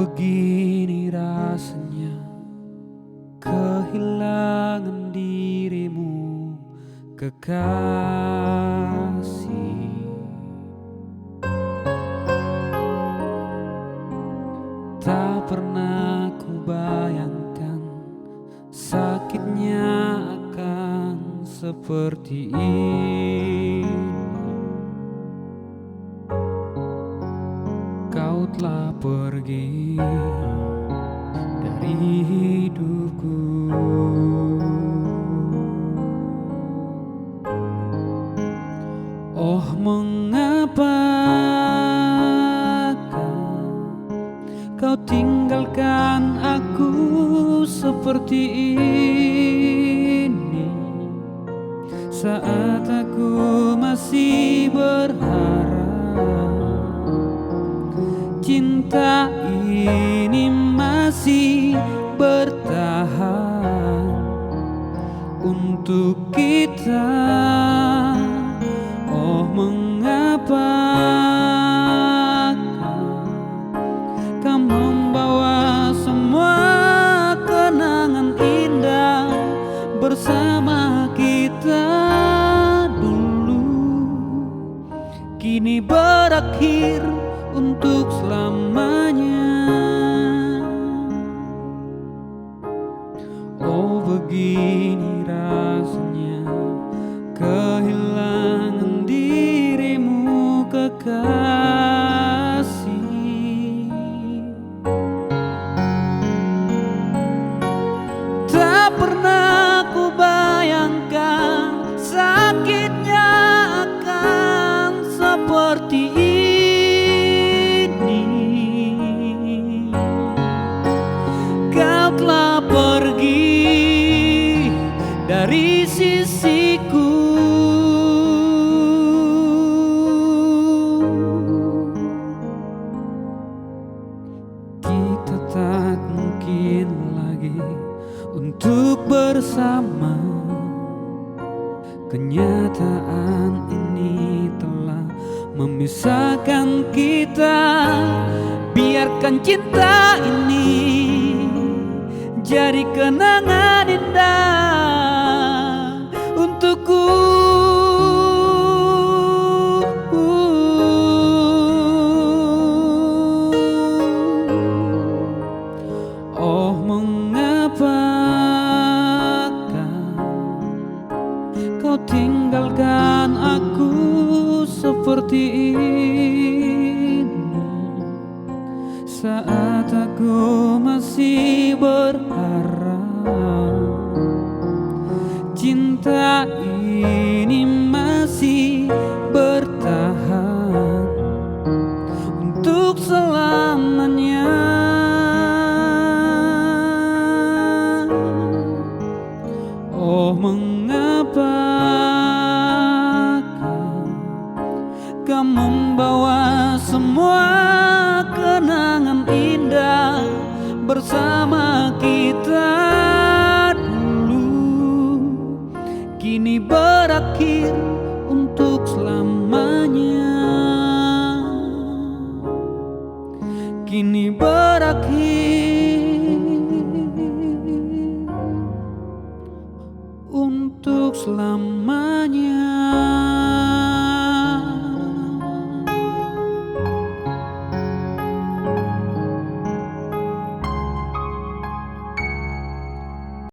Begini rasanya kehilangan dirimu, kekasih. Tak pernah ku bayangkan sakitnya akan seperti ini. Kau telah pergi dari hidupku. Oh, mengapakah kau tinggalkan aku seperti ini, saat aku masih berharap cinta ini masih bertahan untuk kita. Oh, mengapakah kau membawa semua kenangan indah bersama kita dulu, kini berakhir untuk selamanya. Oh, begini rasanya kehilangan dirimu, kekasih. Tak pernah ku bayangkan sakitnya akan seperti ini. Kau telah pergi dari sisiku. Kita tak mungkin lagi untuk bersama. Kenyataan ini telah memisahkan kita. Biarkan cinta ini jadi kenangan indah untukku. Oh, mengapakah kau tinggalkan aku seperti ini, saat aku masih berharap cinta ini masih bertahan untuk selamanya. Oh, mengapakah kau membawa semua kenangan indah bersama kita dulu, kini berakhir untuk selamanya. Kini berakhir untuk selamanya.